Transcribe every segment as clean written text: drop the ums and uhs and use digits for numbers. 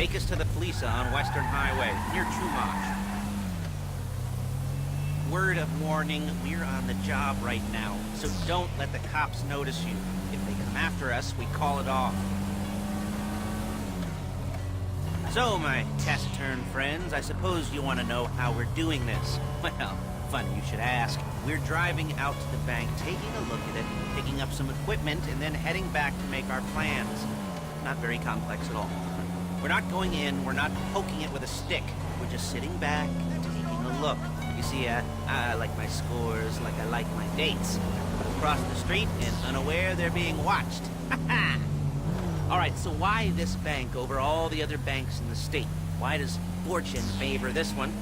Take us to the Felisa on Western Highway, near Chumash. Word of warning, we're on the job right now, so don't let the cops notice you. If they come after us, we call it off. So, my taciturn friends, I suppose you want to know how we're doing this. Well, funny you should ask. We're driving out to the bank, taking a look at it, picking up some equipment, and then heading back to make our plans. Not very complex at all. We're not going in, we're not poking it with a stick. We're just sitting back, taking a look. You see, I like my scores like I like my dates. Across the street and unaware they're being watched. Alright, so why this bank over all the other banks in the state? Why does fortune favor this one?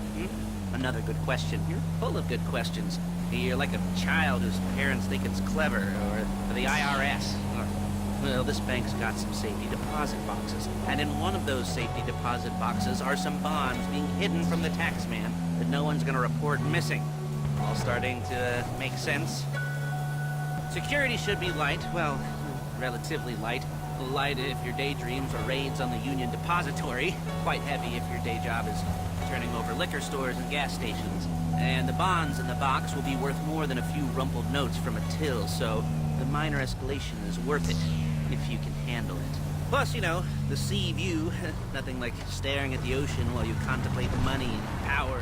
Another good question. You're full of good questions. You're like a child whose parents think it's clever, or the IRS. Well, this bank's got some safety deposit boxes, and in one of those safety deposit boxes are some bonds being hidden from the tax man that no one's gonna report missing. All starting to make sense? Security should be light, well, relatively light. Light if your daydreams are raids on the Union Depository. Quite heavy if your day job is turning over liquor stores and gas stations. And the bonds in the box will be worth more than a few rumpled notes from a till, so the minor escalation is worth it, if you can handle it. Plus, you know, the sea view, nothing like staring at the ocean while you contemplate money, power,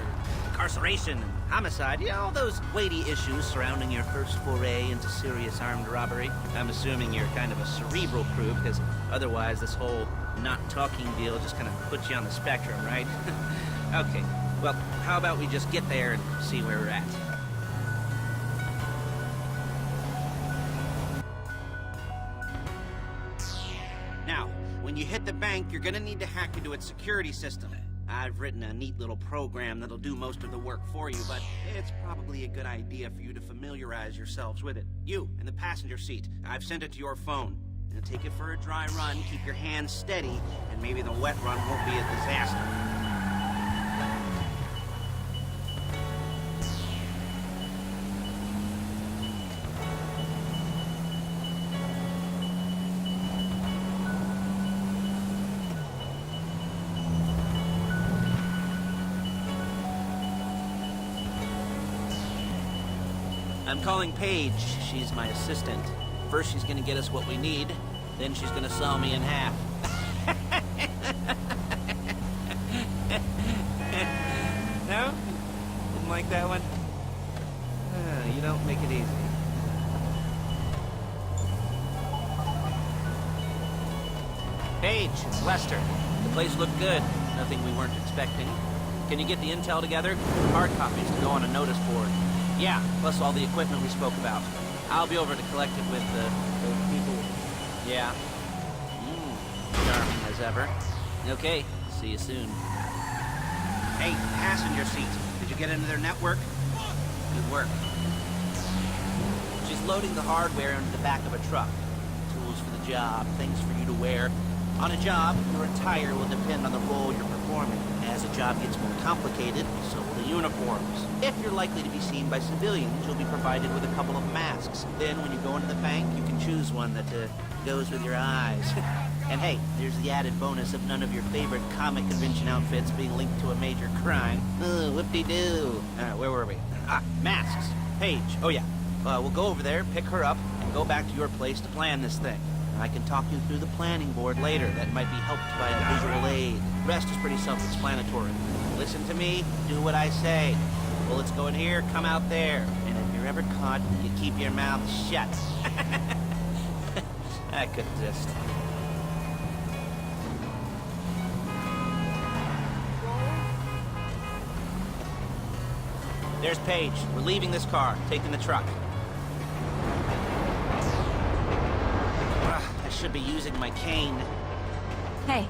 incarceration, and homicide. Yeah, all those weighty issues surrounding your first foray into serious armed robbery. I'm assuming you're kind of a cerebral crew, because otherwise this whole not talking deal just kind of puts you on the spectrum, right? Okay, well, how about we just get there and see where we're at? Now, when you hit the bank, you're gonna need to hack into its security system. I've written a neat little program that'll do most of the work for you, but it's probably a good idea for you to familiarize yourselves with it. You, in the passenger seat, I've sent it to your phone. Now take it for a dry run, keep your hands steady, and maybe the wet run won't be a disaster. I'm calling Paige. She's my assistant. First she's gonna get us what we need, then she's gonna saw me in half. No? Didn't like that one? You don't make it easy. Paige, it's Lester. The place looked good. Nothing we weren't expecting. Can you get the intel together? Hard copies to go on a notice board. Yeah, plus all the equipment we spoke about. I'll be over to collect it with the people. Yeah. Charming as ever. Okay, see you soon. Hey, passenger seat. Did you get into their network? Good work. She's loading the hardware into the back of a truck. Tools for the job, things for you to wear. On a job, your attire will depend on the role you're performing. As the job gets more complicated, so will the uniforms. If you're likely to be seen by civilians, you'll be provided with a couple of masks. Then when you go into the bank, you can choose one that goes with your eyes. And hey, there's the added bonus of none of your favorite comic convention outfits being linked to a major crime. Whoop-de-doo. Where were we? Masks. Paige. Oh yeah. We'll go over there, pick her up, and go back to your place to plan this thing. I can talk you through the planning board later. That might be helped by a visual aid. The rest is pretty self-explanatory. Listen to me, do what I say. Bullets go in here, come out there. And if you're ever caught, you keep your mouth shut. I could just... There's Paige. We're leaving this car, taking the truck. I should be using my cane. Hey.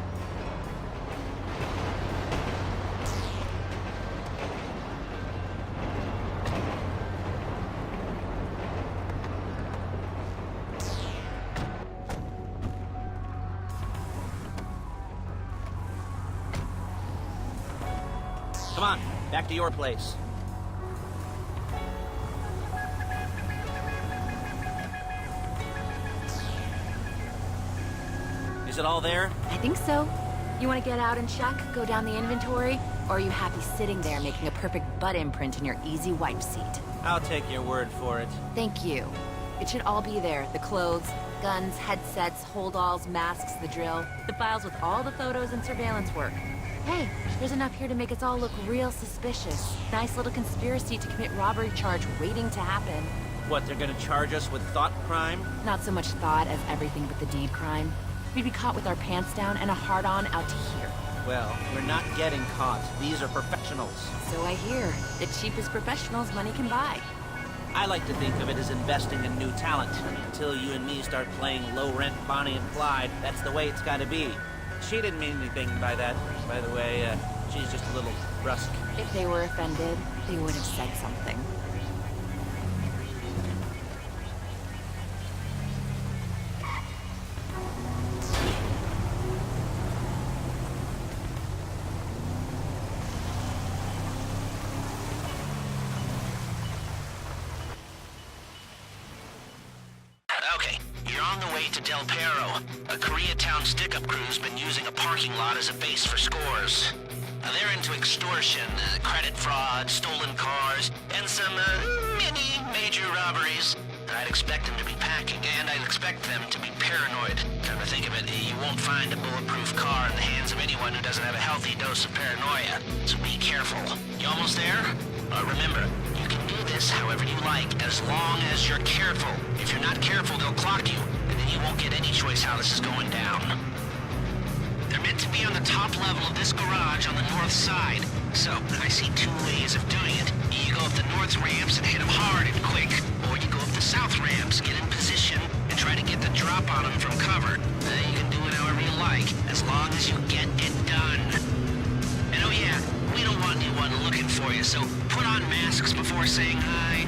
Come on, back to your place. Is it all there? I think so. You want to get out and check, go down the inventory? Or are you happy sitting there making a perfect butt imprint in your easy wipe seat? I'll take your word for it. Thank you. It should all be there. The clothes, guns, headsets, holdalls, masks, the drill. The files with all the photos and surveillance work. Hey, there's enough here to make us all look real suspicious. Nice little conspiracy to commit robbery charge waiting to happen. What, they're gonna charge us with thought crime? Not so much thought as everything but the deed crime. We'd be caught with our pants down and a hard-on out to here. Well, we're not getting caught. These are professionals. So I hear. The cheapest professionals money can buy. I like to think of it as investing in new talent. Until you and me start playing low-rent Bonnie and Clyde, that's the way it's gotta be. She didn't mean anything by that, by the way. She's just a little brusque. If they were offended, they would have said something. Okay, you're on the way to Del Perro. A Koreatown stick-up crew's been using a parking lot as a base for scores. They're into extortion, credit fraud, stolen cars, and some, mini major robberies. I'd expect them to be packing, and I'd expect them to be paranoid. Come to think of it, you won't find a bulletproof car in the hands of anyone who doesn't have a healthy dose of paranoia, so be careful. You almost there? Remember, you can do this however you like, as long as you're careful. If you're not careful, they'll clock you, and then you won't get any choice how this is going down. They're meant to be on the top level of this garage on the north side. So, I see two ways of doing it. You go up the north ramps and hit them hard and quick, or you go up the south ramps, get in position, and try to get the drop on them from cover. You can do it however you like, as long as you get it done. And oh yeah, we don't want anyone looking for you, so put on masks before saying hi.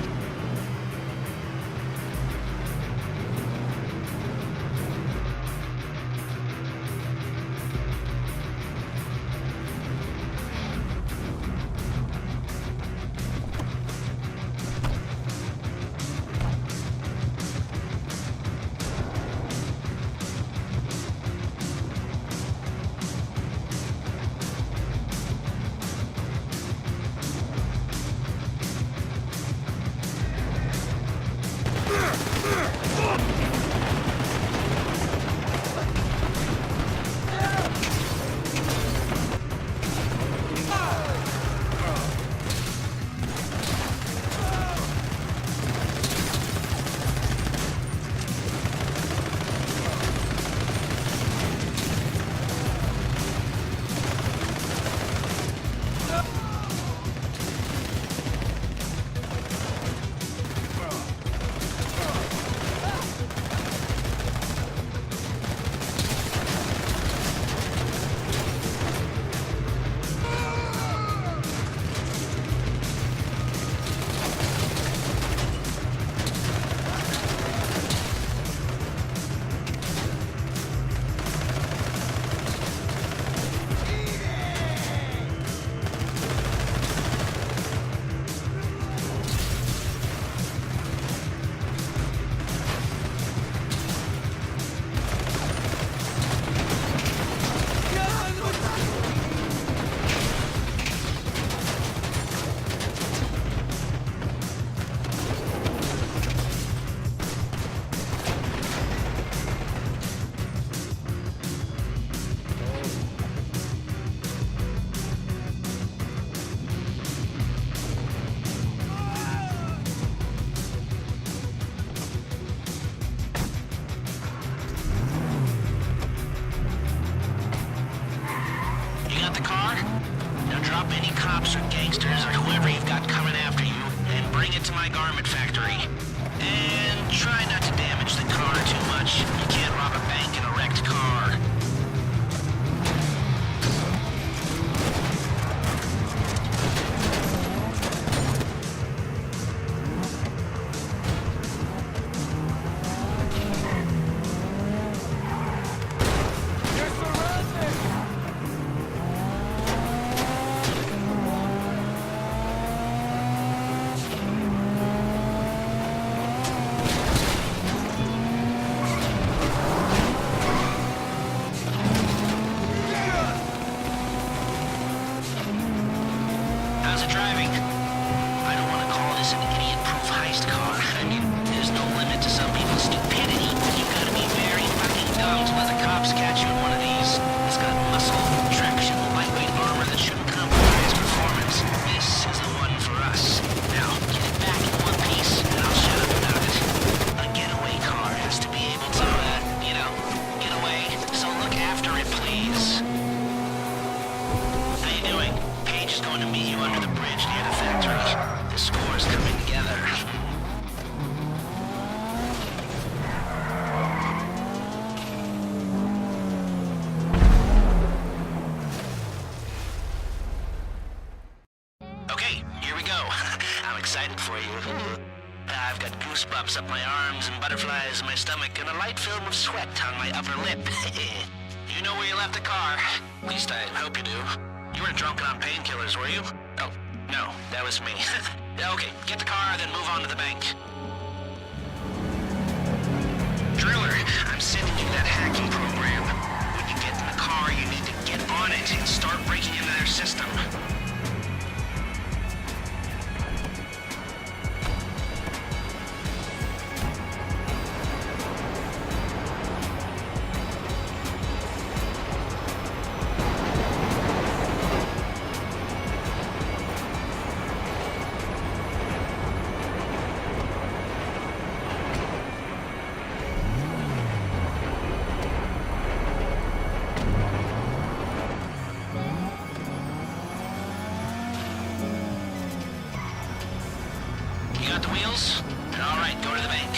She's going to meet you under the bridge near the factory. The score's coming together. Okay, here we go. I'm excited for you. I've got goosebumps up my arms and butterflies in my stomach and a light film of sweat on my upper lip. You know where you left the car. At least I hope you do. You weren't drunk on painkillers, were you? Oh, no, that was me. Okay, get the car, then move on to the bank. Driller, I'm sending you that hacking program. When you get in the car, you need to get on it and start breaking into their system. You got the wheels? All right, go to the bank.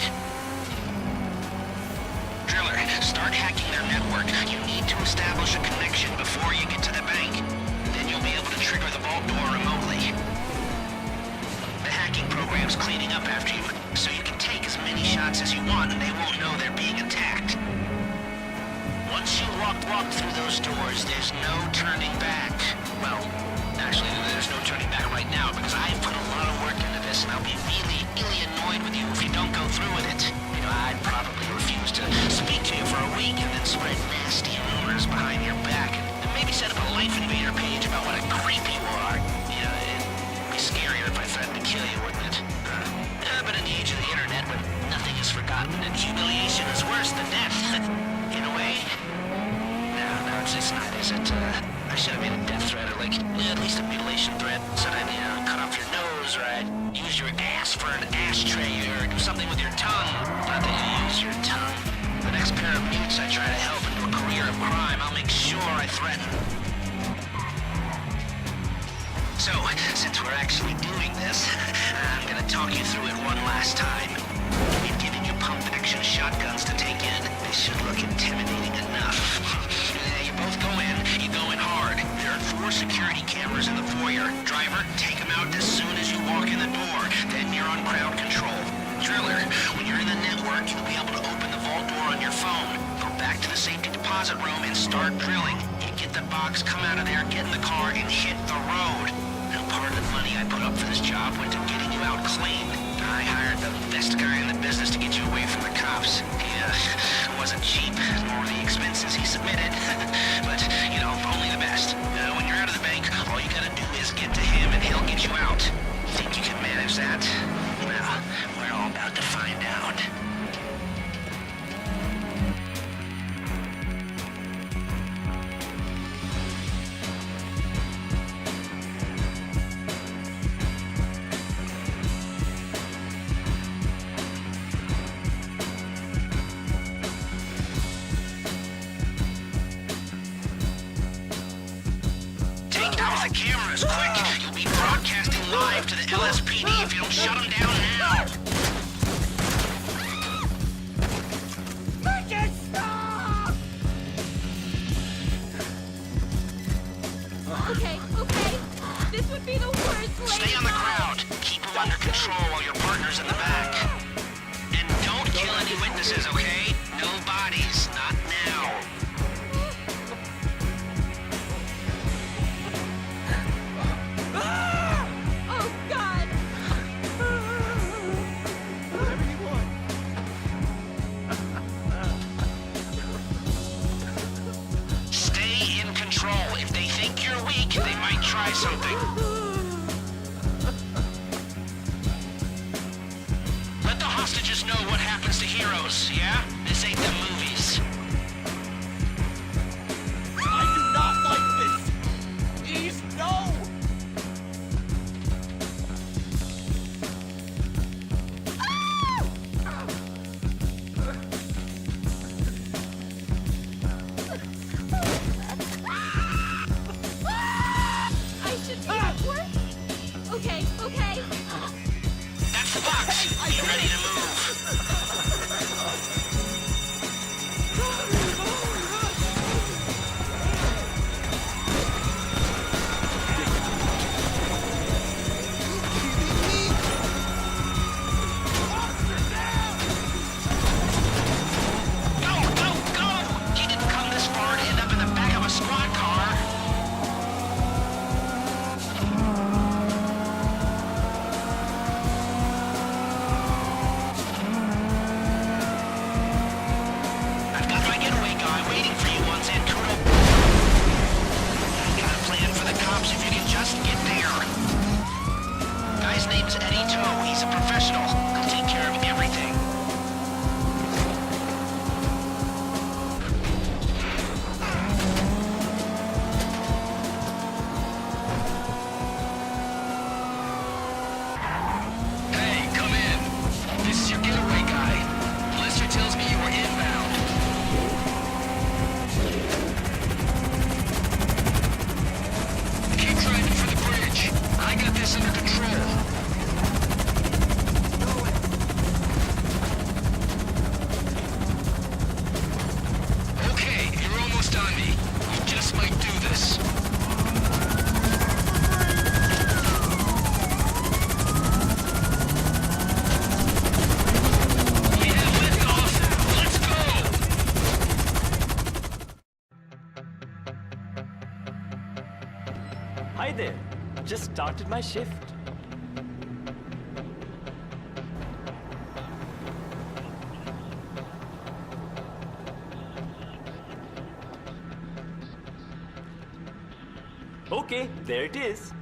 Driller, start hacking their network. You need to establish a connection before you get to the bank. Then you'll be able to trigger the vault door remotely. The hacking program's cleaning up after you, so you can take as many shots as you want and they won't know they're being attacked. Once you walk through those doors, there's no turning back. Well, actually, there's no turning back right now because I've put a lot of work into this and I'll be really, really annoyed with you if you don't go through with it. You know, I'd probably refuse to speak to you for a week and then spread nasty rumors behind your back and maybe set up a Life Invader page about what a creep you are. You know, it'd be scarier if I threatened to kill you, wouldn't it? But in the age of the internet, when nothing is forgotten and humiliation is worse than death, in a way. No, it's not, is it? I should have made a death threat or like, at least a mutilation threat. Said I'd, cut off your nose or I'd use your ass for an ashtray or do something with your tongue. Not that you use your tongue. The next pair of mutes I try to help into a career of crime, I'll make sure I threaten. So, since we're actually doing this, I'm gonna talk you through it one last time. We've given you pump-action shotguns to take in. They should look intimidating enough. You both go in, you go in hard. There are 4 security cameras in the foyer. Driver, take them out as soon as you walk in the door. Then you're on crowd control. Driller, when you're in the network, you'll be able to open the vault door on your phone. Go back to the safety deposit room and start drilling. You get the box, come out of there, get in the car, and hit the road. Now, part of the money I put up for this job went to getting you out clean. I hired the best guy in the business to get you away from the cops. He wasn't cheap, nor the expenses he submitted. But, only the best. When you're out of the bank, all you gotta do is get to him and he'll get you out. Think you can manage that? Well, we're all about to find out. Take out the cameras, quick! You'll be broadcasting live to the LSPD if you don't shut them down now! Okay. This would be the worst way. Stay on the crowd. Keep them under control while your partner's in the back. And don't kill any witnesses, okay? No bodies, not now. Oh, God. Stay in control. If they think you're weak, they might try something. Let the hostages know what happens to heroes, yeah? This ain't the movies. I do not like this! Please, no! I should be there. Just started my shift. Okay, there it is.